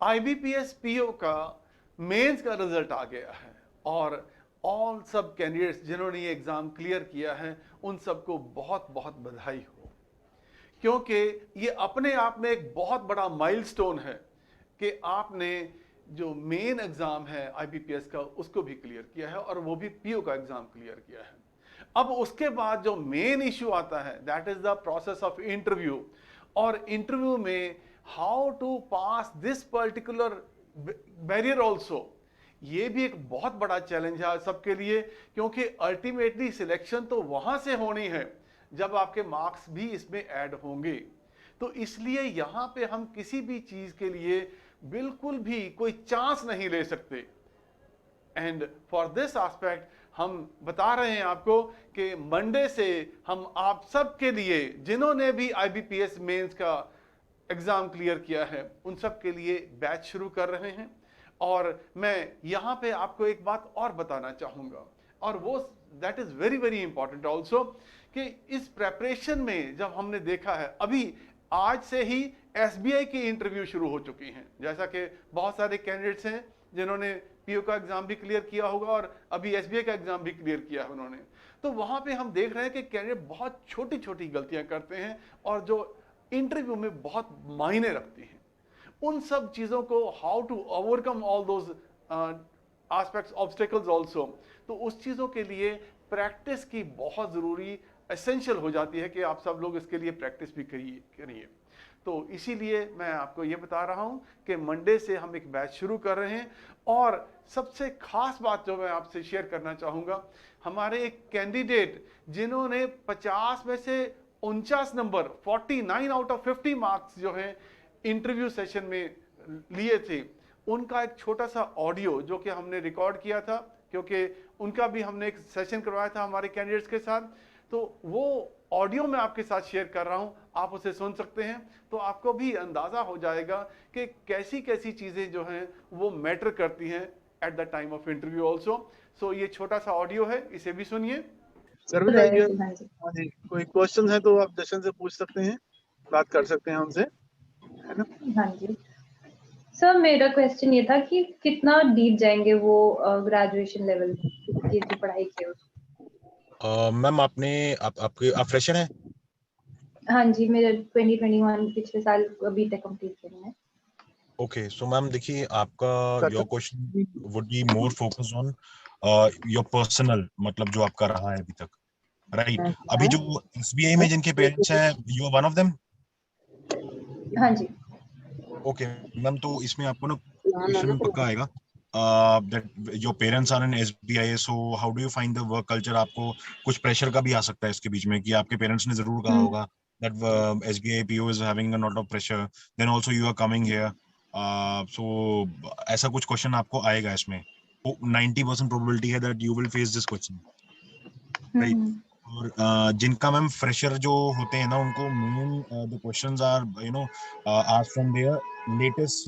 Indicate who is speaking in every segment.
Speaker 1: IBPS PO का mains का result आ गया है और ऑल सब कैंडिडेट्स जिन्होंने ये एग्जाम क्लियर किया है उन सबको बहुत बहुत बधाई हो, क्योंकि ये अपने आप में एक बहुत बड़ा माइलस्टोन है कि आपने जो मेन एग्जाम है आईबीपीएस का उसको भी क्लियर किया है और वो भी पीओ का एग्जाम क्लियर किया है। अब उसके बाद जो मेन इश्यू आता है that is the process of interview, और इंटरव्यू में how to pass this particular barrier also. ये भी एक बहुत बड़ा चैलेंज है सबके लिए, क्योंकि अल्टीमेटली सिलेक्शन तो वहां से होनी है जब आपके मार्क्स भी इसमें ऐड होंगे। तो इसलिए यहां पे हम किसी भी चीज के लिए बिल्कुल भी कोई चांस नहीं ले सकते। एंड फॉर दिस एस्पेक्ट हम बता रहे हैं आपको कि मंडे से हम आप सब के लिए जिन्होंने भी आईबीपीएस मेंस का एग्जाम क्लियर किया है उन सब के लिए बैच शुरू कर रहे हैं। और मैं यहां पे आपको एक बात और बताना चाहूंगा, और वो that is very very important also, कि इस प्रेपरेशन में जब हमने देखा है अभी आज से ही एसबीआई की इंटरव्यू शुरू हो चुकी हैं, जैसा कि बहुत सारे कैंडिडेट्स हैं जिन्होंने पीओ का एग्जाम भी क्लियर किया होगा और अभी एसबीआई का एग्जाम भी क्लियर किया है उन्होंने। तो वहां पे हम देख रहे हैं कि कैंडिडेट बहुत छोटी छोटी गलतियां करते हैं और जो इंटरव्यू में बहुत मायने रखती हैं। उन सब चीजों को how to overcome all those aspects obstacles also, तो उस चीजों के लिए प्रैक्टिस की बहुत जरूरी एसेंशियल हो जाती है कि आप सब लोग इसके लिए प्रैक्टिस भी करिए। तो इसीलिए मैं आपको ये बता रहा हूं कि मंडे से हम एक बैच शुरू कर रहे हैं। और सबसे खास बात जो मैं आपसे शेयर करना चाहूंगा, हमारे एक कैंडिडेट जिन्होंने 50 में से 49 नंबर 49 आउट ऑफ 50 मार्क्स जो है इंटरव्यू सेशन में लिए थे, उनका एक छोटा सा ऑडियो जो कि हमने रिकॉर्ड किया था, क्योंकि उनका भी हमने एक सेशन करवाया था हमारे कैंडिडेट्स के साथ, तो वो ऑडियो मैं आपके साथ शेयर कर रहा हूं, आप उसे सुन सकते हैं। तो आपको भी अंदाजा हो जाएगा कि कैसी कैसी चीजें जो हैं वो मैटर करती हैं at the time of interview also. So ये छोटा सा ऑडियो है, इसे भी सुनिए।
Speaker 2: सर्विता, हाँ जी, कोई क्वेश्चन है तो आप जशन से पूछ सकते हैं, बात कर सकते हैं उनसे, है ना?
Speaker 3: हाँ जी सर, मेरा क्वेश्चन ये था कि कितना डीप जाएंगे वो ग्रेजुएशन लेवल की जो पढ़ाई की है।
Speaker 4: मैम आप फ्रेशर हैं?
Speaker 3: हाँ जी, मेरे 2021 पिछले साल अभी तक कंप्लीट किया मैंने।
Speaker 4: ओके, सो मैम देखिए, आपका your question would be more focused on your personal, मतलब जो आपका रहा है अभी तक, राइट? अभी जो एसबीआई में जिनके पेरेंट्स हैं, you are one of them?
Speaker 3: हाँ जी।
Speaker 4: ओके मैम, तो इसमें आपको ना क्वेश्चन पक्का आएगा that your parents are in SBI, so how do you find the work culture? आपको कुछ प्रेशर का भी आ सकता है इसके बीच में, कि आपके पेरेंट्स ने जरूर कहा होगा that SBI PO is having a lot of pressure, then also you are coming here, so ऐसा कुछ क्वेश्चन आपको आएगा इसमें। 90% प्रोबेबिलिटी है that you will face this question, right? और जिनका मैम फ्रेशर जो होते हैं ना, उनको main the questions are asked from their latest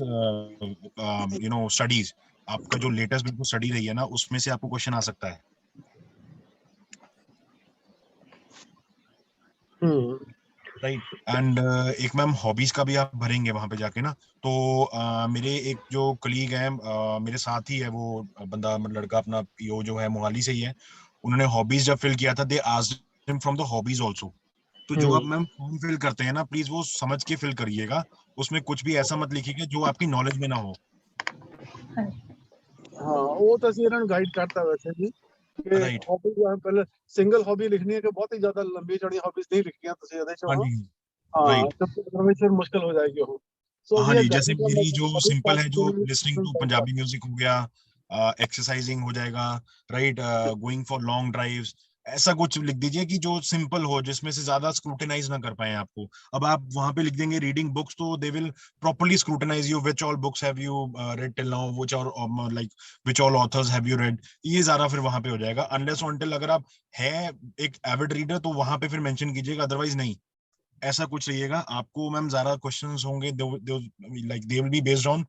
Speaker 4: studies. आपका जो लेटेस्ट बिल्कुल स्टडी रही है ना, उसमें से आपको क्वेश्चन आ सकता है। राइट। एंड एक मैम हॉबीज का भी आप भरेंगे वहां पे जाके ना, तो मेरे एक जो कलीग है, मेरे साथ ही है वो बंदा, लड़का अपना पीओ जो है मोहाली से ही है, उन्होंने हॉबीज जब फिल किया था, they asked him from the hobbies also. तो जो आप मैम फॉर्म फिल करते हैं ना, प्लीज वो समझ के फिल करिएगा, उसमें कुछ भी ऐसा मत लिखिएगा जो आपकी नॉलेज में ना हो।
Speaker 2: हाँ, वो तो सीरन गाइड करता है वैसे भी कि हॉबी पहले सिंगल हॉबी लिखनी है कि बहुत ही ज्यादा लंबी चौड़ी हॉबीज नहीं लिखनी है, तो सीधे तो मुश्किल हो जाएगी वो।
Speaker 4: हाँ जी, जैसे मेरी जो सिंपल है, जो लिसनिंग टू पंजाबी म्यूजिक हो गया, एक्सरसाइजिंग हो जाएगा, right, going for long drives, ऐसा कुछ लिख दीजिए कि जो सिंपल हो, जिसमें से ज्यादा स्क्रूटिनाइज ना कर पाए आपको। अब आप वहां पे लिख देंगे रीडिंग बुक्स, तो they will properly scrutinise you, which all books have you read till now, which all authors have you read, ये ज्यादा फिर वहां पे हो जाएगा। अनलेस अनटिल अगर आप है एक एविड रीडर, तो वहां पे फिर मेंशन कीजिएगा, अदरवाइज नहीं। ऐसा कुछ रहिएगा। आपको मैम ज्यादा क्वेश्चंस होंगे, like they will be based on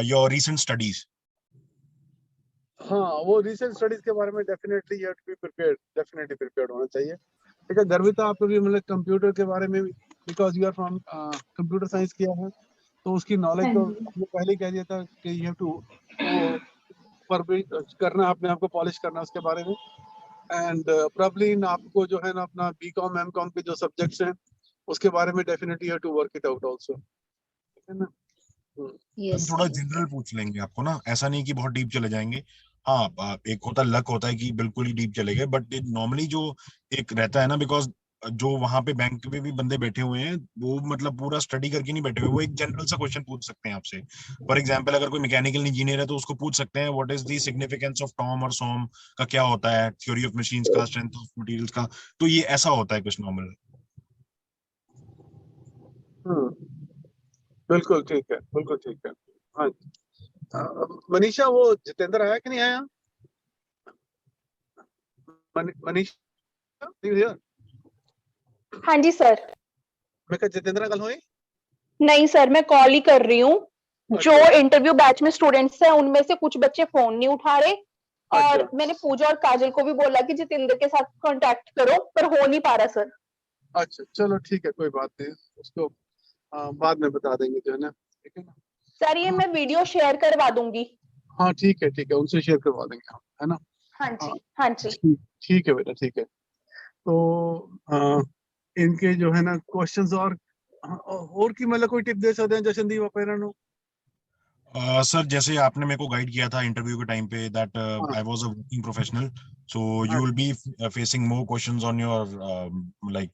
Speaker 4: your recent studies.
Speaker 2: हाँ, वो रिसेंट स्टडीज के बारे में definitely you have to be prepared, definitely prepared होना चाहिए। ठीक है, गर्विता, आपको भी मतलब कंप्यूटर के बारे में, because you are from computer science किया है, तो उसकी नॉलेज
Speaker 3: हाँ
Speaker 2: तो
Speaker 3: जी।
Speaker 2: हमने पहले ही कह दिया था कि यू हैव टू वो पर भी करना, अपने आप को पॉलिश करना उसके बारे में। एंड प्रॉब्ली आपको जो है ना अपना बीकॉम एमकॉम के जो सब्जेक्ट्स हैं उसके बारे में definitely you have to work it out also, है ना।
Speaker 4: हम
Speaker 3: यस।
Speaker 4: थोड़ा जनरल पूछ लेंगे आपको ना, ऐसा नहीं कि बहुत डीप चले जाएंगे। हाँ, एक होता है लक होता है कि बिल्कुल ही डीप चले गए, बट नॉर्मली जो एक रहता है ना, बिकॉज जो वहां पे बैंक पे भी बंदे बैठे हुए हैं वो मतलब पूरा स्टडी करके नहीं बैठे हुए, वो एक जनरल सा क्वेश्चन पूछ सकते हैं आपसे। फॉर एग्जांपल अगर कोई मैकेनिकल इंजीनियर है तो उसको पूछ सकते हैं what is the significance of Tom और सॉम का क्या होता है, थ्योरी ऑफ मशीन्स का, स्ट्रेंथ ऑफ मटेरियल्स का। तो ये ऐसा होता है कुछ नॉर्मल।
Speaker 2: बिल्कुल ठीक है, बिल्कुल ठीक है। हाँ मनीषा, वो जितेंद्र आया कि नहीं आया? मनीषा here?
Speaker 5: हाँ जी सर।
Speaker 2: मैं कहा जितेंद्र कल हुई?
Speaker 5: नहीं सर, मैं कॉल ही कर रही हूँ। जो
Speaker 2: अच्छा।
Speaker 5: इंटरव्यू बैच में स्टूडेंट्स हैं उनमें से कुछ बच्चे फोन नहीं उठा रहे, और
Speaker 2: अच्छा
Speaker 5: मैंने पूजा और काजल को भी बोला कि जितेंद्र के साथ कांटेक्ट करो, पर हो नहीं पा रहा सर।
Speaker 2: अच्छा, चलो ठीक है, कोई बात नहीं, उसको बाद में बता देंगे जो है ना, ठीक है ना।
Speaker 5: सर ये मैं वीडियो शेयर करवा दूंगी।
Speaker 2: हाँ ठीक है, उनसे शेयर करवा देंगे हम, है ना।
Speaker 5: हाँ
Speaker 2: हाँ
Speaker 5: जी, हाँ जी।
Speaker 2: ठीक ठीक है बेटा, ठीक है। तो इनके जो है ना क्वेश्चंस और की मतलब कोई टिप दे सकते हैं जशनदीप अपेरन?
Speaker 4: सर जैसे आपने मेरे को गाइड किया था इंटरव्यू के टाइम पे दैट
Speaker 2: हाँ
Speaker 4: I was a working professional, so
Speaker 2: हाँ
Speaker 4: you will be facing more questions on your like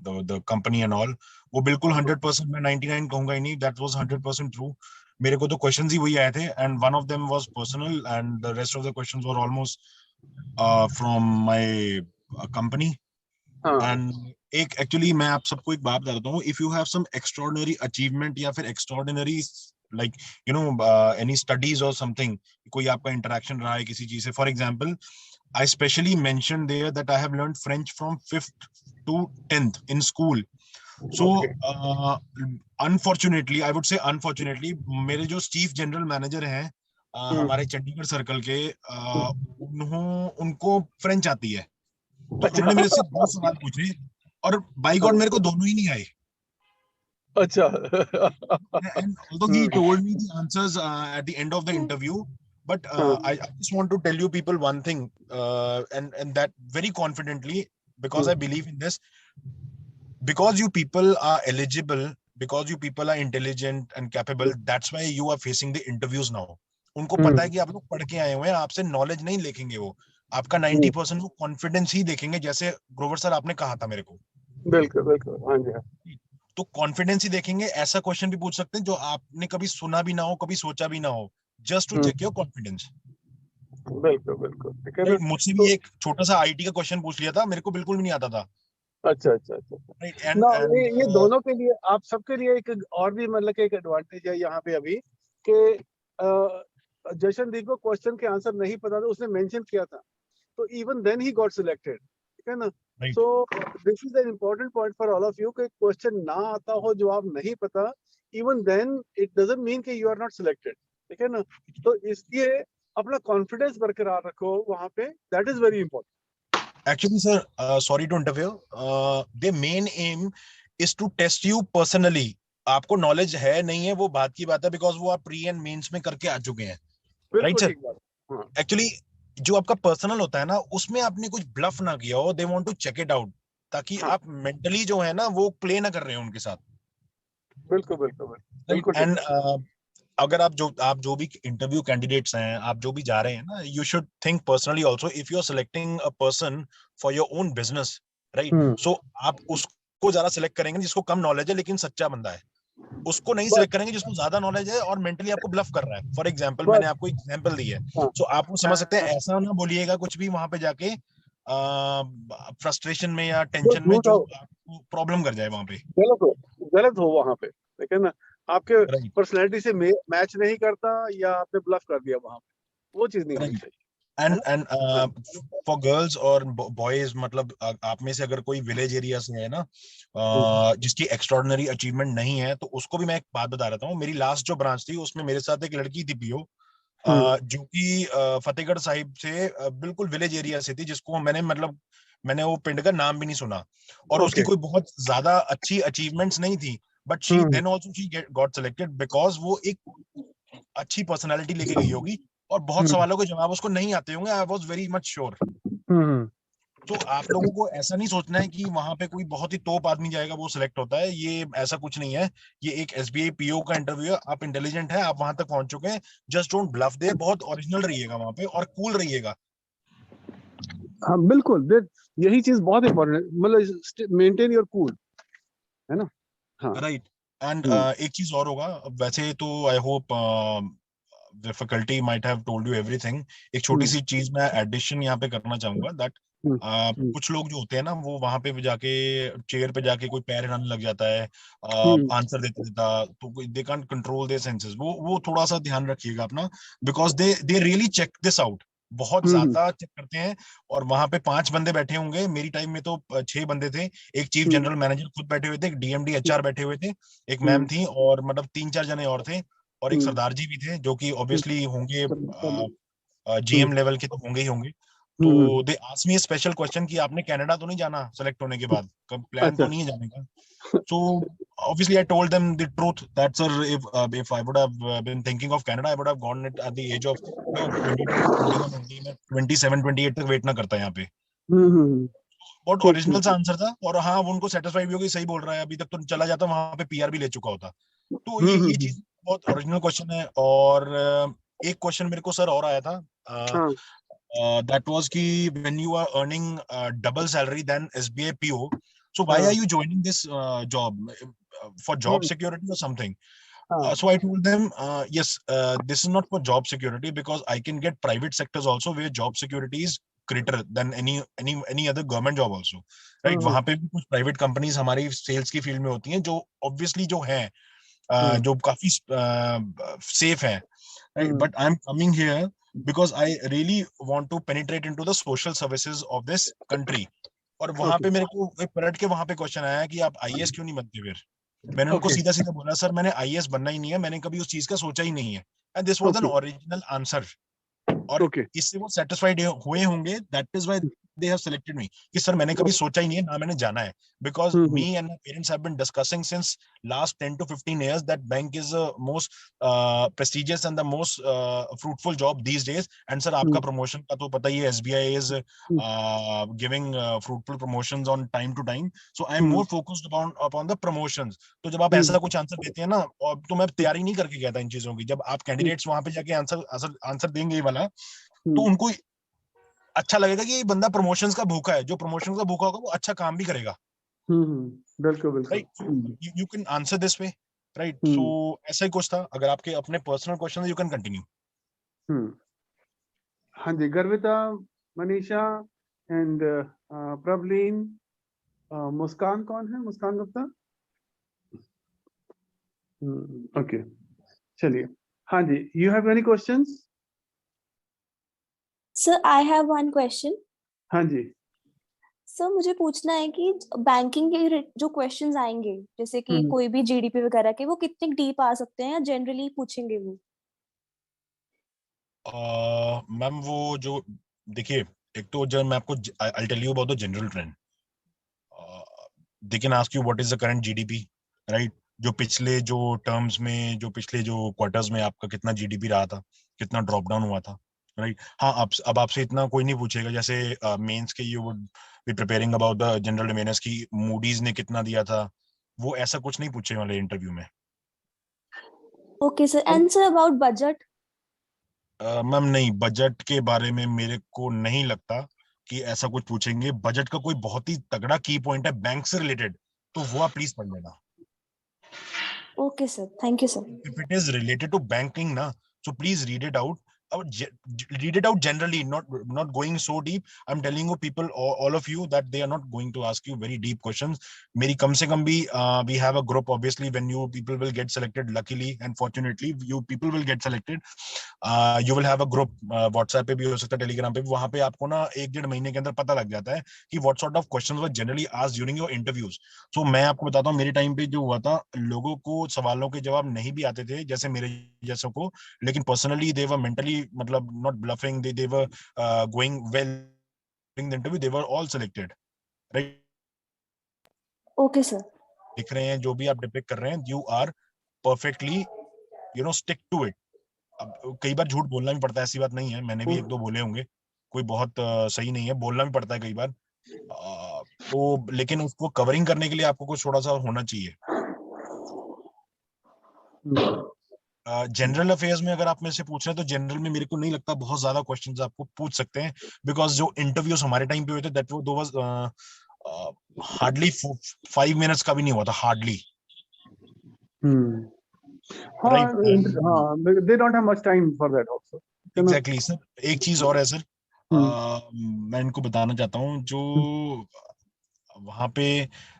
Speaker 4: the company and all. वो बिल्कुल 100%, मैं 99 कहूंगा ही नहीं, दैट वाज 100% ट्रू। मेरे को तो क्वेश्चंस ही वही आए थे and one of them was personal and the rest of the questions were almost from my company.
Speaker 2: हाँ
Speaker 4: एंड एक एक्चुअली मैं आप सबको एक बात बताता हूँ, if you have some extraordinary achievement या फिर extraordinary like you know any studies or something, कोई आपका इंटरेक्शन रहा है किसी चीज से, for example I specially mentioned there that I have learned French from 5th to 10th in school. So
Speaker 2: okay
Speaker 4: unfortunately, I would say unfortunately, मेरे जो chief general manager हैं हमारे चंडीगढ़ सर्कल के, उनको फ्रेंच आती है, तो
Speaker 2: अच्छा
Speaker 4: उन्होंने मेरे से दो सवाल पूछे और बाई गॉड मेरे को दोनों ही नहीं आए।
Speaker 2: अच्छा
Speaker 4: And although he told me the answers at the end of the interview, but I just want to tell you people one thing, and that very confidently, because I believe in this, because you people are eligible, because you people are intelligent and capable, that's why you are facing the interviews now. उनको पता है कि आप लोग पढ़ के आए हुए हैं, आपसे नॉलेज नहीं लेखेंगे, वो आपका 90% वो कॉन्फिडेंस ही देखेंगे, जैसे ग्रोवर सर आपने कहा था मेरे को।
Speaker 2: बिल्कुल बिल्कुल, हाँ जी हाँ।
Speaker 4: तो कॉन्फिडेंस ही देखेंगे। ऐसा क्वेश्चन भी पूछ सकते हैं जो आपने कभी सुना भी ना हो, कभी सोचा भी ना हो, just to check your confidence.
Speaker 2: बिल्कुल बिल्कुल, ठीक है ना।
Speaker 4: मुझसे
Speaker 2: तो
Speaker 4: भी एक छोटा सा आईटी का क्वेश्चन पूछ लिया था, मेरे को बिल्कुल भी नहीं आता था।
Speaker 2: अच्छा अच्छा अच्छा
Speaker 4: राइट
Speaker 2: ना,
Speaker 4: एंड
Speaker 2: ये दोनों के लिए, आप सबके लिए एक और भी मतलब कि एक एडवांटेज है यहाँ पे अभी कि जशनदीप को क्वेश्चन के आंसर नहीं पता था, उसने मेंशन किया था, तो even then he got selected, ठीक है ना। So this is an important point for all of you कि क्वेश्चन ना आता हो, जवाब नहीं पता, even then it doesn't mean कि यू आर नॉट सिलेक्टेड, ठीक है ना। तो इसलिए अपना कॉन्फिडेंस बरकरार रखो वहां पे, that is very important.
Speaker 4: actually sir, sorry to interfere, their main aim is to test you personally. आपको नॉलेज है नहीं है वो बात की बात है, बिकॉज वो आप प्री एंड मेंस में करके आ चुके हैं। राइट
Speaker 2: बिल्कुल
Speaker 4: सर,
Speaker 2: ठीक बात। हाँ
Speaker 4: एक्चुअली जो आपका पर्सनल होता है ना, उसमें आपने कुछ ब्लफ ना किया हो, they want to check it out, ताकि
Speaker 2: हाँ
Speaker 4: आप मेंटली जो है ना वो प्ले ना कर रहे हो उनके साथ।
Speaker 2: बिल्कुल बिल्कुल बिल्कुल
Speaker 4: राइट
Speaker 2: बिल्कुल ठीक
Speaker 4: एंड
Speaker 2: बात।
Speaker 4: अगर आप जो भी इंटरव्यू कैंडिडेट्स हैं, आप जो भी जा रहे हैं ना, you should think personally also, if you are selecting a person for your own business, right, so आप उसको ज्यादा सिलेक्ट करेंगे जिसको कम नॉलेज है लेकिन सच्चा बंदा है, उसको नहीं
Speaker 2: बस
Speaker 4: सिलेक्ट करेंगे जिसको ज्यादा नॉलेज है और मेंटली आपको ब्लफ कर रहा है। फॉर एग्जांपल मैंने
Speaker 2: बस
Speaker 4: आपको एग्जांपल दी है,
Speaker 2: हाँ
Speaker 4: सो आप वो समझ सकते हैं। ऐसा ना बोलिएगा कुछ भी वहां पे जाके फ्रस्ट्रेशन में या
Speaker 2: जो
Speaker 4: टेंशन में
Speaker 2: झूठ
Speaker 4: जो
Speaker 2: हो,
Speaker 4: आपको प्रॉब्लम कर जाए वहां पे।
Speaker 2: गलत हो वहां पे, ठीक है ना, आपके
Speaker 4: राइट
Speaker 2: पर्सनैलिटी से मैच नहीं करता, या आपने ब्लफ कर दिया वहां पे, वो चीज नहीं होनी
Speaker 4: राइट
Speaker 2: चाहिए, है
Speaker 4: एंड
Speaker 2: ना। हाँ
Speaker 4: फॉर गर्ल्स और बॉयज, मतलब आप में से अगर कोई विलेज एरिया से है ना, जिसकी एक्स्ट्रॉर्डिनरी अचीवमेंट नहीं है, तो उसको भी मैं एक बात बता रहा हूँ। मेरी लास्ट जो ब्रांच थी उसमें मेरे साथ एक लड़की थी पीओ, जो कि फतेहगढ़ साहिब से बिल्कुल विलेज एरिया से थी, जिसको मैंने वो पिंड का नाम भी नहीं सुना, और उसकी
Speaker 2: ओके
Speaker 4: कोई बहुत ज्यादा अच्छी अचीवमेंट्स नहीं थी, but she then also she got selected because वो एक अच्छी पर्सनालिटी लेके गई होगी और बहुत सवालों के जवाब उसको नहीं आते होंगे। I was very much sure. तो आप लोगों को ऐसा नहीं सोचना है कि वहां पे कोई बहुत ही टॉप आदमी जाएगा वो सिलेक्ट होता है, ये ऐसा कुछ नहीं है। ये एक एसबीआई पीओ का इंटरव्यू है, आप इंटेलिजेंट है, आप वहां तक पहुंच चुके हैं, जस्ट डोंट ब्लफ देयर, बहुत ओरिजिनल रहिएगा वहां पे और कूल रहिएगा।
Speaker 2: हाँ बिल्कुल, यही चीज बहुत इंपॉर्टेंट है, मतलब मेंटेन योर कूल, है ना? हाँ
Speaker 4: राइट। एंड एक चीज और होगा, वैसे तो I hope difficulty might have told you everything. एक छोटी सी चीज मैं एडिशन यहाँ पे करना चाहूंगा दैट कुछ लोग जो होते हैं ना वो वहां पे जाके चेयर पे जाके कोई पैर हिलाने लग जाता है आंसर देते देता, तो they can't control their senses. वो थोड़ा सा ध्यान रखिएगा अपना, because they really check this out, बहुत ज्यादा चेक करते हैं। और वहां पे 5 बंदे बैठे होंगे, मेरी टाइम में तो 6 बंदे थे, एक चीफ जनरल मैनेजर खुद बैठे हुए थे, एक डीएमडी एचआर बैठे हुए थे, एक मैम थी और मतलब 3-4 जने और थे, और एक सरदार जी भी थे जो कि ऑब्वियसली होंगे जीएम लेवल के, तो होंगे ही होंगे। तो they asked me special question कि आपने कनाडा तो नहीं जाना सेलेक्ट होने के बाद, कब प्लान तो नहीं है जाने का? So obviously I told them the truth that sir, if I would have been thinking of Canada, I would have gone it at the age of 22, 21 only, मैं 27, 28 तक वेट ना करता यहाँ पे। बहुत ओरिजिनल सा आंसर था, और हाँ वो उनको सेटिस्फाइड भी होगी, सही बोल रहा है, अभी तक तो चला जाता वहां पे पीआर भी ले चुका होता। तो ये चीज बहुत ओरिजिनल क्वेश्चन है। और एक क्वेश्चन मेरे को सर और आया था, दैट वाज कि when you are earning double salary then SBI PO, so why are you joining this job, for job security or something? So I told them, yes, this is not for job security, because I can get private sectors also where job security is greater than any other government job also, right? वहां पे भी कुछ private companies हमारी sales की field में होती हैं जो ऑब्वियसली जो है जो काफी सेफ है, right? But I'm coming here because I really want to penetrate into the social services of this country. और वहां पे मेरे को एक पलट के वहां पे क्वेश्चन आया कि आप आईएएस क्यों नहीं बनते फिर? मैंने उनको सीधा सीधा बोला, सर मैंने आईएएस बनना ही नहीं है, मैंने कभी उस चीज का सोचा ही नहीं है। And this was an original answer. और इससे वो सेटिस्फाइड हुए होंगे, that is why they have selected me, कि सर मैंने कभी सोचा ही नहीं है, ना मैंने जाना है, because me and my parents have been discussing since last 10 to 15 years that bank is the most prestigious and the most fruitful job these days. And sir आपका प्रमोशन का तो पता ही है, SBI is giving fruitful promotions on time to time, so I am more focused upon the promotions. तो जब आप ऐसा कुछ आंसर देते हैं ना, और तो मैं तैयारी नहीं करके गया था इन चीजों की, जब आप कैंडिडेट्स वहां पे जाके आंसर देंगे ये वाला, तो उनको अच्छा लगेगा कि ये बंदा प्रमोशंस का भूखा है, जो प्रमोशंस का भूखा होगा वो अच्छा काम भी करेगा।
Speaker 2: बिल्कुल बिल्कुल,
Speaker 4: right, you can answer this way, right? So ऐसा ही कुछ था। अगर आपके अपने personal question you can continue.
Speaker 2: हाँ जी, गर्विता, मनीषा एंड प्रवलीन, मुस्कान कौन है? मुस्कान गुप्ता। ओके, चलिए। हाँ जी, you have any questions?
Speaker 6: Sir I have one question.
Speaker 2: हाँ जी
Speaker 6: सर, मुझे पूछना है कि बैंकिंग के जो क्वेश्चंस आएंगे, जैसे कि कोई भी जीडीपी वगैरह के, वो कितने डीप आ सकते हैं या जनरली पूछेंगे वो?
Speaker 4: मैम वो जो देखिए, एक तो जब मैं आपको I tell you about the general trend, they can ask you what is the current GDP, right? जो पिछले जो टर्म्स में, जो पिछले जो क्वार्टर्स में आपका कितना जीडीपी रहा था, कितना ड्रॉप डाउन हुआ था, राइट? हाँ, अब आपसे इतना कोई नहीं पूछेगा, जैसे मेंस के you would be preparing about the general awareness की मूडीज ने कितना दिया था, वो ऐसा कुछ नहीं पूछे वाले इंटरव्यू में।
Speaker 6: Okay sir, and sir about budget?
Speaker 4: Ma'am नहीं, बजट के बारे में मेरे को नहीं लगता कि ऐसा कुछ पूछेंगे। बजट का कोई बहुत ही तगड़ा की पॉइंट है बैंक से रिलेटेड, तो वो आप प्लीज पढ़ लेना।
Speaker 6: Okay sir, thank you sir.
Speaker 4: If it is related to banking na, so please read it out. Read it out generally, not going so deep. I'm telling you people, all of you, that they are not going to ask you very deep questions. मेरी कम से कम भी we have a group, obviously when you people will get selected, luckily and fortunately you people will get selected. You will have a group, WhatsApp पे भी हो सकता है, Telegram पे भी, वहां पे आपको ना 1-1.5 महीने के अंदर पता लग जाता है कि what sort of questions were generally asked during your interviews. So मैं आपको बताता हूँ, मेरे टाइम पे जो हुआ था, लोगों को सवालों के जवाब नहीं भी आते थे जैसे मेरे जैसों को, लेकिन पर्सनली they were mentally, मतलब not bluffing, they were going well in the interview, they were all selected, right?
Speaker 6: Okay sir.
Speaker 4: लिख रहे हैं, जो भी आप डिपिक्ट कर रहे हैं, you are perfectly stick to it. अब कई बार झूठ बोलना भी पड़ता है, ऐसी बात नहीं है, मैंने भी एक दो बोले होंगे, कोई बहुत सही नहीं है, बोलना भी पड़ता है कई बार। तो लेकिन उसको कवरिंग करने के लिए आपको कुछ थोड़ा सा होना चाहिए। जनरल अफेयर्स में अगर आप मेरे से पूछ रहे हैं तो जनरल में मेरे को नहीं लगता बहुत ज्यादा क्वेश्चंस आपको पूछ सकते हैं, बिकॉज जो इंटरव्यूज हमारे टाइम पे हुए थे दैट वो वाज हार्डली 5 मिनट्स का भी नहीं हुआ था, hardly.
Speaker 2: they don't have much time for that also.
Speaker 4: Exactly sir. एक चीज और है सर, मैं इनको बताना चाहता हूँ, जो वहां पे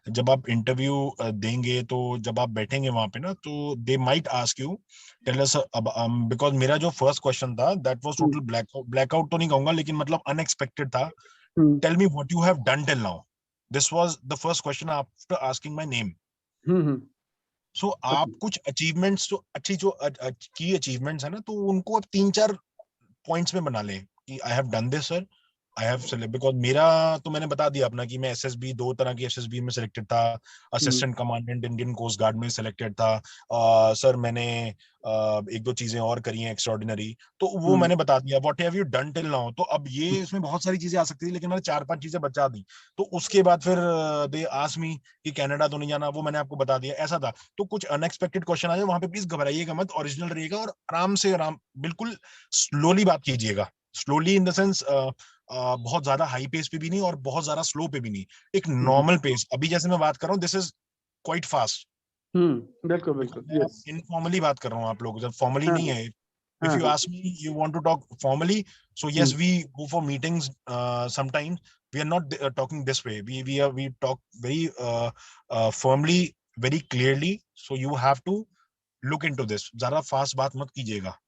Speaker 4: जब आप इंटरव्यू देंगे तो जब आप बैठेंगे वहां पे ना, तो they might ask you tell us अब, बिकॉज मेरा जो फर्स्ट क्वेश्चन था दैट वाज टोटल ब्लैकआउट तो नहीं कहूंगा, लेकिन मतलब अनएक्सपेक्टेड था। Tell me what you have done till now. This was the first question after asking my name. So आप कुछ अचीवमेंट्स, जो अच्छी जो की अचीवमेंट्स है ना, तो उनको आप 3-4 पॉइंट्स में बना लें कि I have done this sir, I have select, because मेरा तो मैंने बता दिया अपना कि मैं एसएसबी, 2 तरह की एसएसबी में सिलेक्टेड था, assistant commandant Indian coast guard में सिलेक्टेड था। सर मैंने 1-2 चीजें और करी हैं एक्स्ट्राऑर्डिनरी, तो वो मैंने बता दिया। What have you done till now, तो अब ये इसमें बहुत सारी चीजें आ सकती थी, लेकिन मैंने 4-5 चीजें बचा दी। तो उसके बाद फिर दे आस्क मी कि कनाडा तो नहीं जाना, वो मैंने आपको बता दिया, ऐसा था। तो कुछ अनएक्सपेक्टेड क्वेश्चन आ जाए वहां पे प्लीज घबराइएगा मत, ओरिजिनल रहिएगा और आराम बिल्कुल स्लोली बात कीजिएगा। स्लोली इन द सेंस बहुत ज्यादा हाई पेस पे भी नहीं और बहुत ज्यादा स्लो पे भी नहीं, एक नॉर्मल पेस। अभी जैसे मैं बात कर रहा हूँ दिस इज क्वाइट फास्ट।
Speaker 2: बिल्कुल बिल्कुल, यस।
Speaker 4: इनफॉर्मली बात कर रहा हूँ, आप लोग जब फॉर्मली नहीं है। If you ask me you want to talk formally, so yes we go for meetings sometimes, we are not talking this way, we talk very firmly, very clearly, so you have to look into this. ज्यादा fast बात मत कीजिएगा।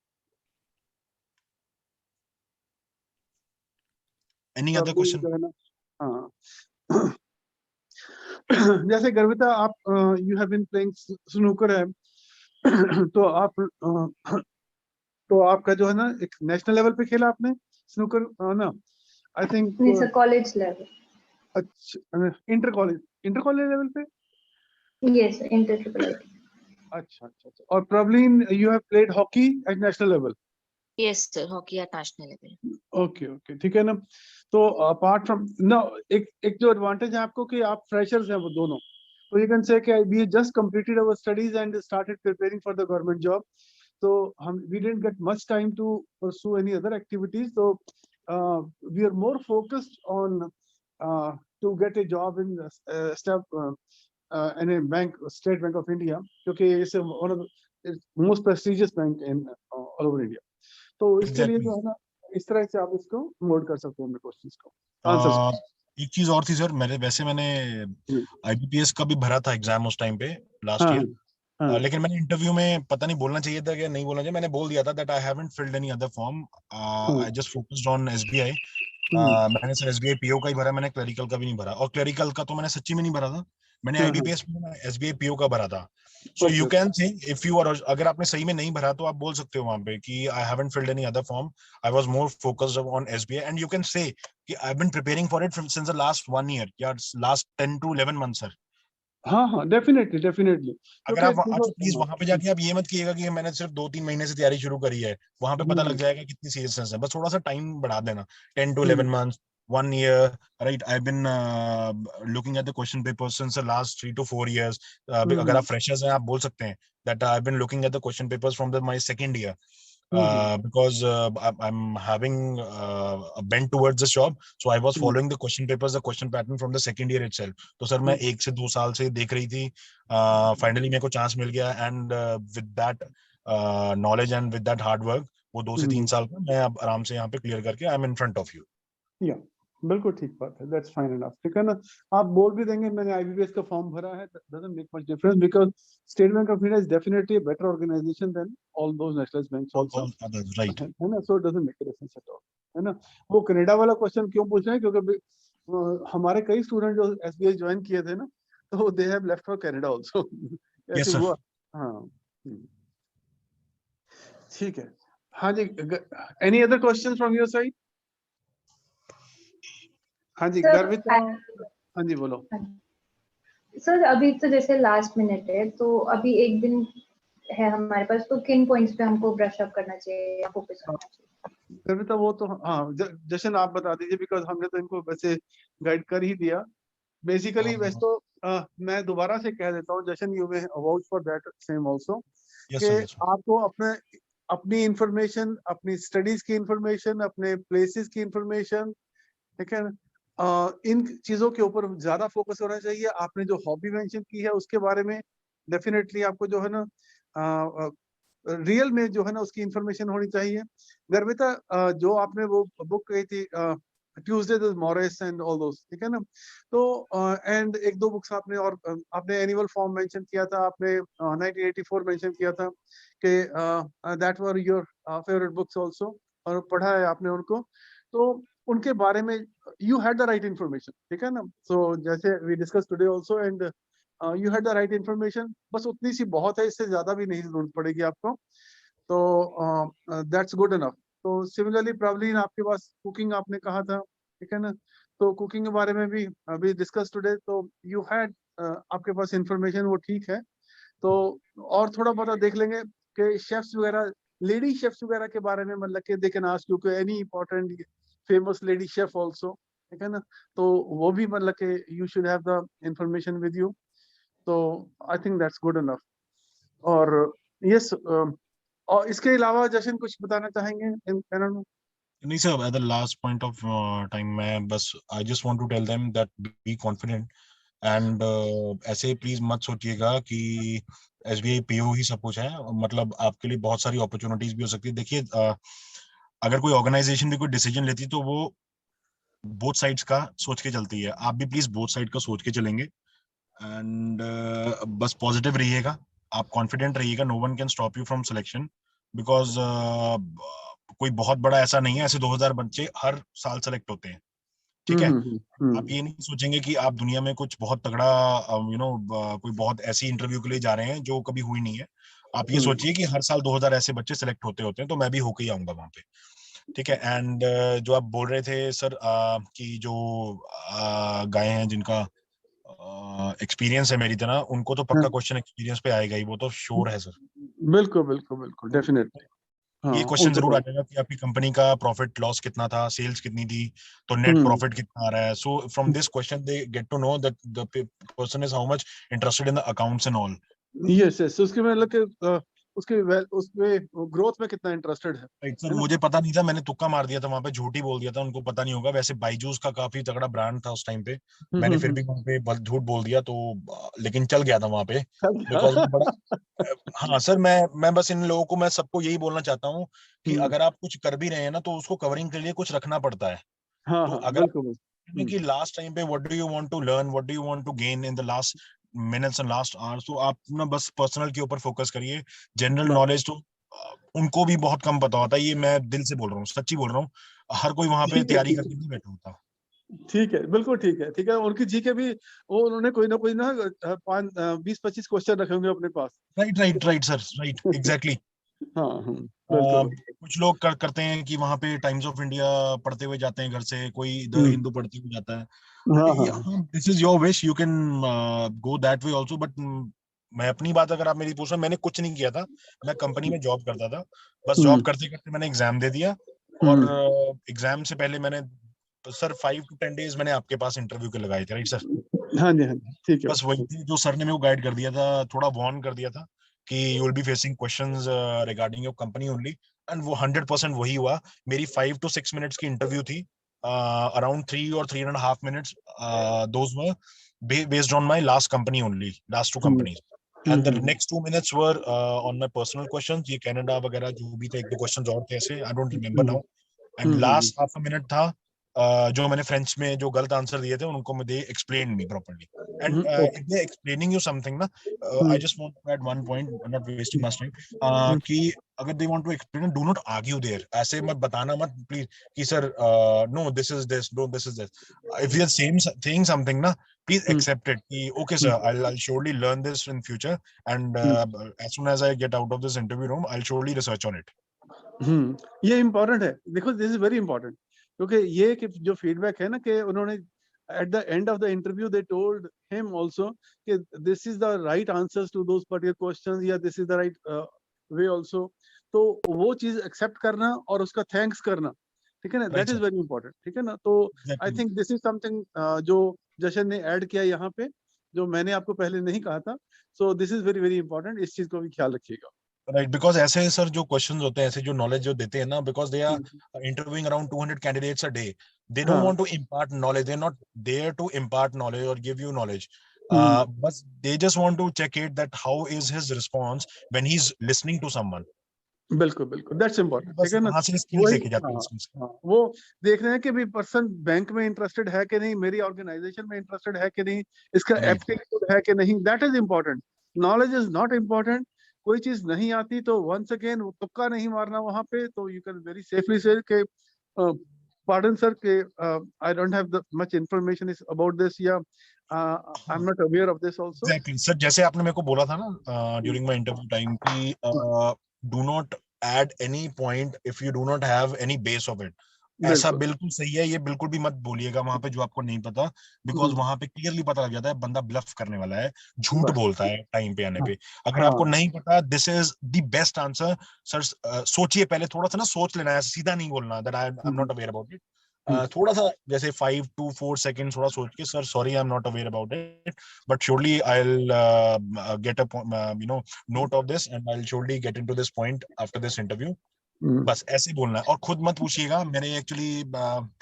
Speaker 4: Any other question?
Speaker 2: हाँ जैसे गर्विता, आप you have been playing snooker है, तो आप तो आपका जो है ना, एक नेशनल लेवल पे खेला आपने स्नूकर ना, आई थिंक।
Speaker 3: नहीं सर, कॉलेज लेवल।
Speaker 2: अच्छा, इंटर कॉलेज लेवल पे?
Speaker 3: Yes, inter triple IT.
Speaker 2: अच्छा अच्छा अच्छा। और probably you have played hockey at national level?
Speaker 7: Yes sir, hockey at national level.
Speaker 2: Okay okay, ठीक है ना। तो अपार्ट फ्रॉम ना, एक जो एडवांटेज है आपको कि आप फ्रेशर्स हैं वो दोनों, तो you can say that we just completed our studies and started preparing for the government job, तो हम we didn't get much time to pursue any other activities, तो we are more focused on to get a job in in a bank, State Bank of India, क्योंकि it's one of the most prestigious bank in all over India. तो इसके लिए जो है ना, इस तरह से आप इसको मोल्ड कर सकते हैं अपने क्वेश्चंस को, आंसर्स।
Speaker 4: एक चीज और थी सर, मैंने आईबीपीएस का भी भरा था एग्जाम उस टाइम पे लास्ट ईयर, लेकिन मैंने इंटरव्यू में पता नहीं बोलना चाहिए था कि नहीं बोलना चाहिए, मैंने बोल दिया था that I haven't filled any other form, I just focused on SBI. मैंने सर एसबीआई पीओ का ही भरा, मैंने क्लरिकल का भी नहीं भरा, और क्लरिकल का तो मैंने सच्ची में नहीं भरा था, मैंने आईबीपीएस में एसबीआई पीओ का भरा था। So you can say if you are, अगर आपने सही में नहीं भरा तो आप बोल सकते हो वहां पे कि I haven't filled any other form, I was more focused on SBI, and you can say कि I have been preparing for it since the last 1 year या लास्ट 10 to 11 मंथ्स सर।
Speaker 2: हाँ, डेफिनेटली।
Speaker 4: अगर आप please वहां पे जाके आप ये मत कीजिएगा कि मैंने सिर्फ 2-3 महीने से तैयारी शुरू करी है, वहां पे पता लग जाएगा कितनी सीरियसनेस है। बस थोड़ा सा टाइम बढ़ा देना, 10 to 11 months, 1 year, right? I've been looking at the question papers since the last 3 to 4 years. अगर आप freshers हैं आप बोल सकते हैं that I've been looking at the question papers from my second year. Because I'm having a bent towards this job, so I was following the question papers, the question pattern from the second year itself. तो sir मैं 1 से 2 साल से देख रही थी, finally मेरे को चांस मिल गया, and with that knowledge and with that hard work, वो 2 से 3 साल का मैं अब आराम से यहाँ पे क्लियर करके I am in front of you.
Speaker 2: या बिल्कुल ठीक बात है, दैट्स फाइन एनफ, ठीक है ना। आप बोल भी देंगे मैंने आईबीपीएस का फॉर्म भरा है, doesn't make much difference, because state bank of India is definitely a better organisation than all those national banks also,
Speaker 4: right
Speaker 2: है ना। So it doesn't make a difference at all, है ना। वो Canada वाला question क्यों पूछ रहे हैं, क्योंकि हमारे कई स्टूडेंट जो एसबीआई ज्वाइन किए थे ना, तो they have left for Canada also, ऐसे हुआ। हाँ, ठीक है। हाँ जी, any other questions from your side? हाँ जी, गर्विता। हाँ जी, बोलो।
Speaker 3: सर अभी तो जैसे लास्ट मिनट है, तो अभी एक दिन है हमारे पास, तो किन पॉइंट्स पे हमको ब्रश अप करना चाहिए या फोकस करना चाहिए?
Speaker 2: कविता वो तो हाँ, जशन आप बता दीजिए, बिकॉज हमने तो इनको वैसे गाइड कर ही दिया बेसिकली। वैसे तो मैं दोबारा से कह देता हूँ, Jashan you may vouch for that same also,
Speaker 4: yes
Speaker 2: कि
Speaker 4: सर, यस
Speaker 2: आपको अपनी इंफॉर्मेशन, अपनी स्टडीज की इंफॉर्मेशन, अपने प्लेसेस की इंफॉर्मेशन, ठीक है, इन चीजों के ऊपर ज्यादा फोकस होना चाहिए। आपने जो हॉबी मेंशन की है उसके बारे में डेफिनेटली आपको जो है ना रियल में जो है ना उसकी इंफॉर्मेशन होनी चाहिए। गर्विता, जो आपने वो बुक कही थी Tuesday Morris and all those, ठीक है ना, तो एंड एक दो बुक्स आपने, और आपने एनुअल फॉर्म मेंशन किया था, आपने 1984 मेंशन किया था कि that were your favourite books also, और पढ़ा है आपने उनको, तो उनके बारे में you had the right information, ठीक है ना। सो जैसे we discuss today also, and you had the right information, बस उतनी सी बहुत है, इससे ज्यादा भी नहीं जरूरत पड़ेगी आपको, तो दैट्स गुड इनफ। तो सिमिलरली प्रॉब्ली आपके पास कुकिंग आपने कहा था, ठीक है ना, तो कुकिंग के बारे में भी अभी डिस्कस टुडे, तो यू हैड आपके पास इंफॉर्मेशन, वो ठीक है। तो और थोड़ा बहुत देख लेंगे कि शेफ्स वगैरह, लेडी शेफ्स वगैरह के बारे में, मतलब कि they can ask you any important famous lady chef also, ठीक है ना, तो वो भी मतलब कि you should have the information with you. तो I think that's good enough. और यस, और इसके अलावा जशन कुछ बताना चाहेंगे इन पैनल में?
Speaker 4: नहीं sir, at the last point of time मैं बस I just want to tell them that be confident and ऐसे प्लीज मत सोचिएगा कि एसबीआई पीओ ही सब कुछ है। मतलब आपके लिए बहुत सारी अपॉर्चुनिटीज भी हो सकती है। देखिए, अगर कोई ऑर्गेनाइजेशन भी कोई डिसीजन लेती है तो वो बोथ साइड्स का सोच के चलती है। आप भी प्लीज बोथ साइड का सोच के चलेंगे एंड बस पॉजिटिव रहिएगा, आप कॉन्फिडेंट रहिएगा। No one can stop you from selection because कोई बहुत बड़ा ऐसा नहीं है, ऐसे 2000 बच्चे हर साल सेलेक्ट होते हैं, ठीक है। आप ये नहीं सोचेंगे कि आप दुनिया में कुछ बहुत तगड़ा कोई बहुत ऐसी इंटरव्यू के लिए जा रहे हैं जो कभी हुई नहीं है। आप ये सोचिए कि हर साल 2000 ऐसे बच्चे सेलेक्ट होते होते हैं, तो मैं भी होके ही आऊंगा वहां पे, ठीक है। एंड जो आप बोल रहे थे सर कि जो गाय हैं जिनका एक्सपीरियंस है मेरी तरह, उनको तो पक्का क्वेश्चन एक्सपीरियंस पे आएगा ही, वो तो श्योर है सर।
Speaker 2: बिल्कुल बिल्कुल बिल्कुल, डेफिनेटली। हाँ,
Speaker 4: ये क्वेश्चन जरूर आ जाएगा कि आपकी कंपनी का प्रॉफिट लॉस कितना था, सेल्स कितनी थी, तो नेट प्रॉफिट कितना आ रहा है। So from this question they get to know that the person is how much interested in the accounts and all.
Speaker 2: Yes yes, उसके मतलब कि उसके उसमें ग्रोथ में कितना इंटरेस्टेड है
Speaker 4: सर
Speaker 2: ना।
Speaker 4: मुझे पता नहीं था, मैंने तुक्का मार दिया था वहां पे, झूठ ही बोल दिया था, उनको पता नहीं होगा। वैसे बाइजूस का काफी तगड़ा ब्रांड था उस टाइम पे, मैंने फिर भी वहां पे झूठ बोल दिया तो, लेकिन चल गया था वहां पे बिकॉज वो बड़ा। हाँ सर, मैं बस इन लोगों को, मैं सबको यही बोलना चाहता हूँ कि अगर आप कुछ कर भी रहे हैं ना, तो उसको कवरिंग के लिए कुछ रखना पड़ता है।
Speaker 2: हाँ
Speaker 4: तो
Speaker 2: हाँ,
Speaker 4: अगर
Speaker 2: बिल्कुल।
Speaker 4: कि लास्ट टाइम पे what do you want to learn, what do you want to gain in the last minutes and last hours, तो आप ना बस पर्सनल के ऊपर फोकस करिए। जनरल नॉलेज तो उनको भी बहुत कम पता होता है, ये मैं दिल से बोल रहा हूँ, सच्ची बोल रहा हूँ। हर कोई वहां पे
Speaker 2: ठीक है,
Speaker 4: तैयारी
Speaker 2: ठीक
Speaker 4: करके नहीं बैठा होता।
Speaker 2: ठीक है, बिल्कुल ठीक है, ठीक है। उनकी जीके भी वो उन्होंने कोई ना 20-25 क्वेश्चन रखे होंगे अपने पास।
Speaker 4: Right right right sir, right exactly.
Speaker 2: हाँ हाँ, बिल्कुल।
Speaker 4: कुछ लोग करते हैं कि वहां पे टाइम्स ऑफ इंडिया पढ़ते हुए जाते हैं घर से, कोई द हिंदू पढ़ते हुए जाता है।
Speaker 2: हाँ हाँ
Speaker 4: this is your wish, you can go that way also, but मैं अपनी बात अगर आप मेरी पूछ रहे हो, मैंने कुछ नहीं किया था। मैं कंपनी में जॉब करता था, बस जॉब करते करते मैंने एग्जाम दे दिया। और एग्जाम से पहले मैंने सर 5 to 10 days मैंने आपके पास इंटरव्यू के लगाए थे, राइट सर।
Speaker 2: हाँ जी, हाँ जी, ठीक है।
Speaker 4: बस वही थी जो सर ने मेरे को गाइड कर दिया था, थोड़ा वार्न कर दिया था कि you will be facing questions regarding your company only, and वो 100% वही हुआ। मेरी 5 to 6 minutes की इंटरव्यू थी, around 3 or 3.5 minutes those were based on my last company only, last 2 companies, and the next 2 minutes were on my personal questions, ये Canada वगैरह जो भी थे, एक दो क्वेश्चंस और थे ऐसे, I don't remember now. And last half a minute था जो मैंने फ्रेंच में जो गलत आंसर दिए थे उनको मैं they explain me properly. And if they explaining you something ना, I just want to add one point, not wasting much time, कि अगर they want to explain, do not argue there, ऐसे मत बताना मत प्लीज कि sir no this is this, no this is this. If you are same thing something ना, please accept it कि okay sir, I'll surely learn this in future, and as soon as I get out of this interview room I'll surely research on it.
Speaker 2: ये important है, देखो this is very important, क्योंकि ये कि जो feedback है ना कि उन्होंने at the end of the interview they told him also that this is the right answers to those particular questions, या this is the right way also. तो वो चीज एक्सेप्ट करना और उसका थैंक्स करना, ठीक है ना, दैट इज वेरी इंपॉर्टेंट, ठीक है ना. तो I think this is something जो जशन ने ऐड किया यहाँ पे, जो मैंने आपको पहले नहीं कहा था. So this is very very important, इस चीज को भी ख्याल रखिएगा.
Speaker 4: राइट, बिकॉज ऐसे सर जो क्वेश्चंस होते हैं, ऐसे जो नॉलेज जो देते हैं ना, because they are interviewing around 200 candidates a day, they don't want to impart knowledge, they are not there to impart knowledge और गिव यू नॉलेज, बस they just want to check it that how is his response when he is listening to someone.
Speaker 2: बिल्कुल बिल्कुल, that's important, ठीक है ना. वो देख रहे हैं कि भी पर्सन बैंक में इंटरेस्टेड है कि नहीं, मेरी ऑर्गेनाइजेशन में इंटरेस्टेड है कि नहीं, इसका एप्टीट्यूड है कि नहीं, that is important. Knowledge is not important. कोई चीज नहीं आती तो वंस अगेन तुक्का नहीं मारना वहां पे. तो यू कैन वेरी सेफली से के पार्डन सर के I don't have the much information is about this, या I am not aware of this also.
Speaker 4: Exactly sir, जैसे आपने मेरे को बोला था ना ड्यूरिंग माय इंटरव्यू टाइम कि do not add any point if you do not have any base of it. ऐसा बिल्कुल सही है, ये बिल्कुल भी मत बोलिएगा वहां पे जो आपको नहीं पता, बिकॉज वहां पे क्लियरली पता लग जाता है बंदा ब्लफ करने वाला है, झूठ बोलता है टाइम पे आने पे. अगर आपको नहीं पता, this is the best answer. Sir सोचिए पहले, थोड़ा सा ना सोच लेना है, सीधा नहीं बोलना that I am not aware about it. थोड़ा सा जैसे 5 to 4 seconds थोड़ा सोच के, sir sorry I am not aware about it, but surely I will get a note of this and I will surely get into this point after this interview. बस ऐसे बोलना है, और खुद मत पूछिएगा. मैंने एक्चुअली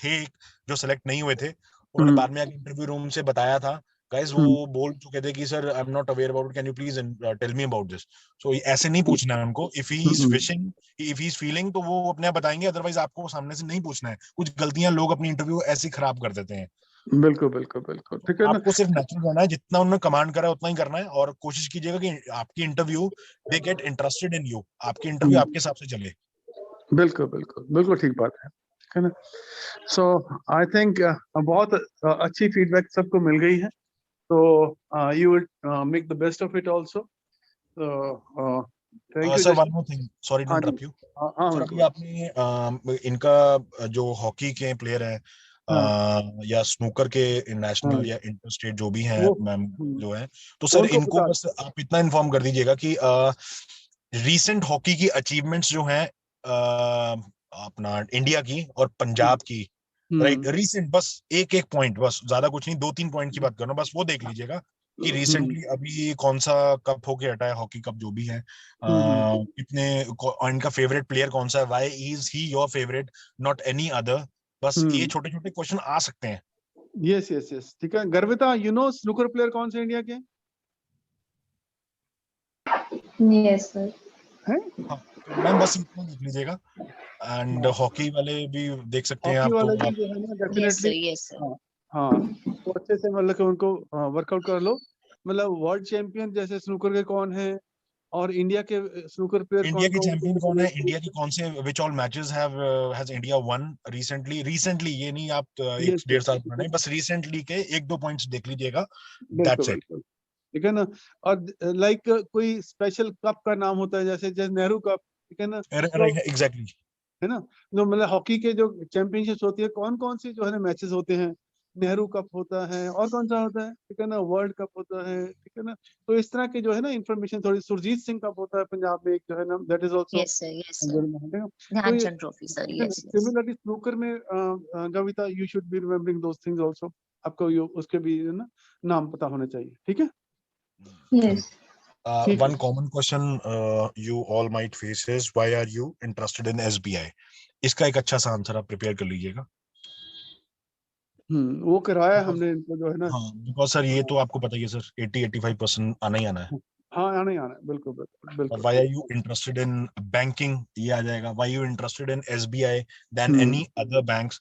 Speaker 4: थे जो सेलेक्ट नहीं हुए थे, उन्होंने बाद में आके इंटरव्यू रूम से बताया था, गाइस वो बोल चुके थे कि sir I am not aware about it, can you please tell me about this. So ऐसे नहीं पूछना है उनको. If he is wishing, if he is feeling, तो वो अपने आप बताएंगे, अदरवाइज आपको सामने से नहीं पूछना है. कुछ गलतियां लोग अपनी इंटरव्यू ऐसे खराब कर देते हैं.
Speaker 2: बिल्कुल बिल्कुल बिल्कुल, ठीक है ना.
Speaker 4: आपको सिर्फ नेचुरल रहना है, जितना उन्होंने कमांड करा है उतना ही करना है, और कोशिश कीजिएगा कि आपकी interview they get interested in you, आपकी इंटरव्यू आपके हिसाब से चले.
Speaker 2: बिल्कुल बिल्कुल बिल्कुल ठीक बात है, ठीक है ना. सो आई थिंक बहुत अच्छी फीडबैक सबको मिल गई है. तो you will make the best of it also. Thank you.
Speaker 4: Sir, one more thing. Sorry to interrupt you. Sir, अभी आपने इनका जो हॉकी के प्लेयर हैं या स्नूकर के नेशनल या इंटर स्टेट जो भी हैं मैम जो है, तो सर इनको बस आप इतना इन्फॉर्म कर दीजिएगा कि रीसेंट हॉकी की अचीवमेंट्स जो हैं अपना इंडिया की और पंजाब की, राइट, रीसेंट, बस एक पॉइंट, बस ज्यादा कुछ नहीं, 2-3 पॉइंट की बात करना, बस वो देख लीजिएगा कि रिसेंटली अभी कौन सा कप होके हटा है, हॉकी कप जो भी है, कितने, इनका फेवरेट प्लेयर कौन सा है, why is he your favourite, not any other. बस ये छोटे छोटे क्वेश्चन आ सकते हैं.
Speaker 2: यस यस यस, ठीक है. Garvita, you know snooker player कौन से इंडिया के?
Speaker 3: Yes sir.
Speaker 2: हैं?
Speaker 4: मैम बस इतना देख लीजिएगा, एंड हॉकी वाले भी देख सकते हैं आप.
Speaker 2: वाले भी जो है ना, डेफिनेटली. हाँ, तो अच्छे से मतलब कि उनको वर्कआउट कर लो. मतलब वर्ल्ड चैंपियन जैसे स्नूकर के कौन है, और इंडिया के स्नूकर प्लेयर,
Speaker 4: इंडिया के चैंपियन कौन है, इंडिया के कौन से, which all matches has India one recently, ये नहीं आप 1-1.5 साल पुराने, बस रिसेंटली के 1-2 पॉइंट्स देख लीजिएगा, दैट्स इट.
Speaker 2: ठीक है ना. और लाइक कोई स्पेशल कप का नाम होता है, जैसे नेहरू कप, ठीक है ना.
Speaker 4: एग्जैक्टली,
Speaker 2: है ना. जो मतलब हॉकी के जो चैंपियनशिप होती है, कौन कौन सी जो है ना मैचेस होते हैं, नेहरू कप होता है, और कौन सा होता है, ठीक है ना, वर्ल्ड कप होता है, ठीक है ना. तो इस तरह के जो है ना इंफॉर्मेशन, थोड़ी सुरजीत सिंह कप होता है पंजाब में एक जो है ना, that is also
Speaker 7: Dhyan Chand trophy sir. Yes,
Speaker 2: similarly snooker में Gavita, you should be remembering those things also. आपको उसके भी ना नाम पता होने चाहिए, ठीक है.
Speaker 3: Yes.
Speaker 4: One common question you all might face is why are you interested in SBI? इसका एक अच्छा सा आंसर आप प्रिपेयर कर लीजिएगा.
Speaker 2: वो कराया हमने इनको जो है ना.
Speaker 4: हाँ, बिकॉज सर ये तो आपको पता ही है सर, 80-85% आना ही आना है.
Speaker 2: हाँ, आना ही आना है, बिल्कुल बिल्कुल.
Speaker 4: Why are you interested in banking? ये आ जाएगा. Why you interested in SBI than any other banks?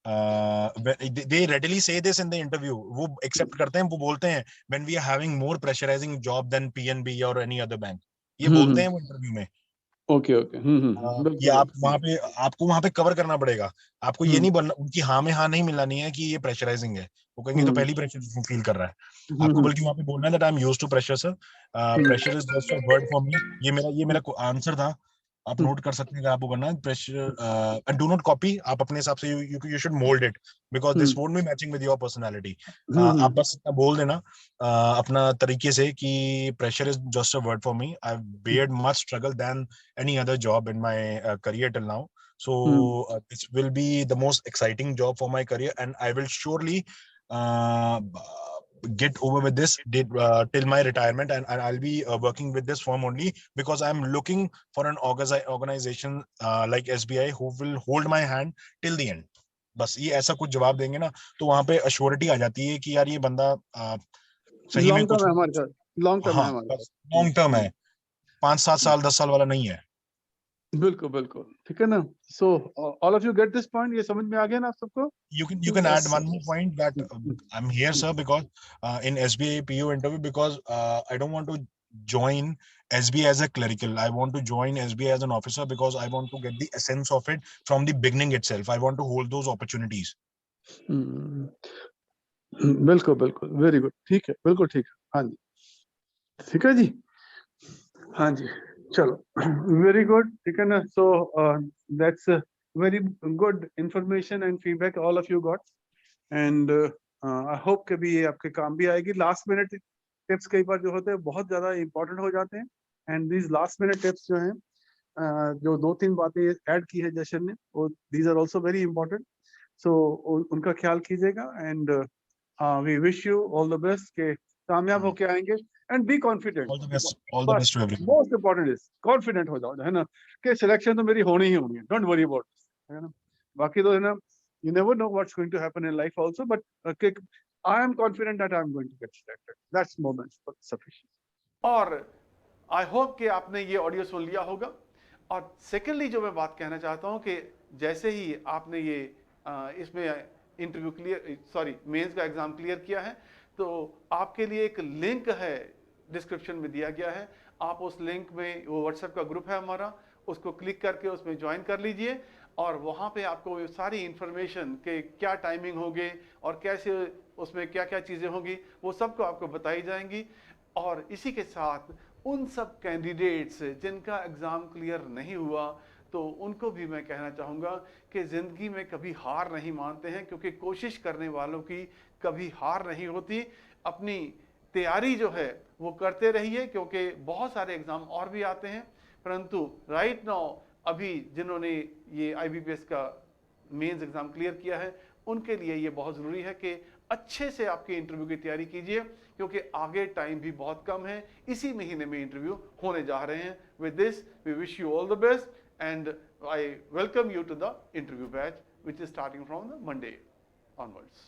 Speaker 4: They readily say this in the interview. वो accept करते हैं, वो बोलते हैं when we are having more pressurizing job than PNB or any other bank. ये बोलते हैं वो इंटरव्यू में.
Speaker 2: ओके.
Speaker 4: ये आप वहाँ पे, आपको वहाँ पे कवर करना पड़ेगा. आपको ये नहीं बनना, उनकी हाँ में हाँ नहीं मिलानी है कि ये प्रेशराइजिंग है. वो कहेंगे तो पहली प्रेशर फील कर रहा है. आपको बल्कि वहाँ पे बोलना है that I'm used to pressure sir. Pressure is just a word for me. ये मेरा आंसर था. आप नोट कर सकते हैं अगर आपको करना है pressure and do not copy, आप अपने हिसाब से you should mould it because this won't be matching with your personality. आप बस इतना बोल देना अपना तरीके से कि pressure is just a word for me, I have beared much struggle than any other job in my career till now, so this will be the most exciting job for my career and I will surely get over with this till my retirement, and I'll be working with this firm only because I'm looking for an organization like SBI who will hold my hand till the end. बस ये ऐसा कुछ जवाब देंगे ना तो वहां पे अश्योरिटी आ जाती है कि यार ये बंदा सही में कुछ
Speaker 2: लॉन्ग टर्म है
Speaker 4: हाँ
Speaker 2: हमारे
Speaker 4: बस लॉन्ग टर्म है, 5-7 साल 10 साल वाला नहीं है।
Speaker 2: बिल्कुल बिल्कुल ठीक है ना। So all of you get this point, ये समझ में आ गया ना आप सबको?
Speaker 4: You can add one more point that I'm here sir because in SBI PO interview because I don't want to join SBI as a clerical, I want to join SBI as an officer because I want to get the essence of it from the beginning itself, I want to hold those opportunities।
Speaker 2: बिल्कुल बिल्कुल very good, ठीक है बिल्कुल ठीक है, हाँ जी ठीक है जी, हाँ जी चलो वेरी गुड ठीक है ना। So that's very good information and feedback all of you got and I hope कि भी ये आपके काम भी आएगी। लास्ट मिनट टिप्स कई बार जो होते हैं बहुत ज्यादा इंपॉर्टेंट हो जाते हैं and these last minute tips जो हैं जो 2-3 बातें ऐड की है जशन ने वो these are also very important, so उनका ख्याल कीजिएगा and we wish you all the best के कामयाब होके आएंगे and be confident.
Speaker 4: all the best to everyone।
Speaker 2: Most important is confident हो जाओ है ना कि सिलेक्शन तो मेरी होनी ही होनी है, डोंट वरी अबाउट है ना। बाकी तो है ना you never know what's going to happen in life also, but I am confident that I'm going to get selected, that's moment sufficient।
Speaker 1: और आई होप कि आपने ये ऑडियो सुन लिया होगा। और सेकेंडली जो मैं बात कहना चाहता हूं कि जैसे ही आपने ये इसमें इंटरव्यू मेंस का एग्जाम क्लियर किया है तो आपके लिए एक लिंक है डिस्क्रिप्शन में दिया गया है, आप उस लिंक में, वो व्हाट्सएप का ग्रुप है हमारा, उसको क्लिक करके उसमें ज्वाइन कर लीजिए और वहाँ पे आपको सारी इंफॉर्मेशन के क्या टाइमिंग होगी और कैसे उसमें क्या क्या चीज़ें होंगी वो सबको आपको बताई जाएंगी। और इसी के साथ उन सब कैंडिडेट्स जिनका एग्ज़ाम क्लियर नहीं हुआ तो उनको भी मैं कहना चाहूँगा कि ज़िंदगी में कभी हार नहीं मानते हैं, क्योंकि कोशिश करने वालों की कभी हार नहीं होती। अपनी तैयारी जो है वो करते रहिए क्योंकि बहुत सारे एग्ज़ाम और भी आते हैं, परंतु राइट नाउ अभी जिन्होंने ये IBPS का मेंस एग्ज़ाम क्लियर किया है उनके लिए ये बहुत ज़रूरी है कि अच्छे से आपकी इंटरव्यू की तैयारी कीजिए क्योंकि आगे टाइम भी बहुत कम है, इसी महीने में इंटरव्यू होने जा रहे हैं। With this we wish you all the best and I welcome you to the interview batch which is starting from the Monday onwards।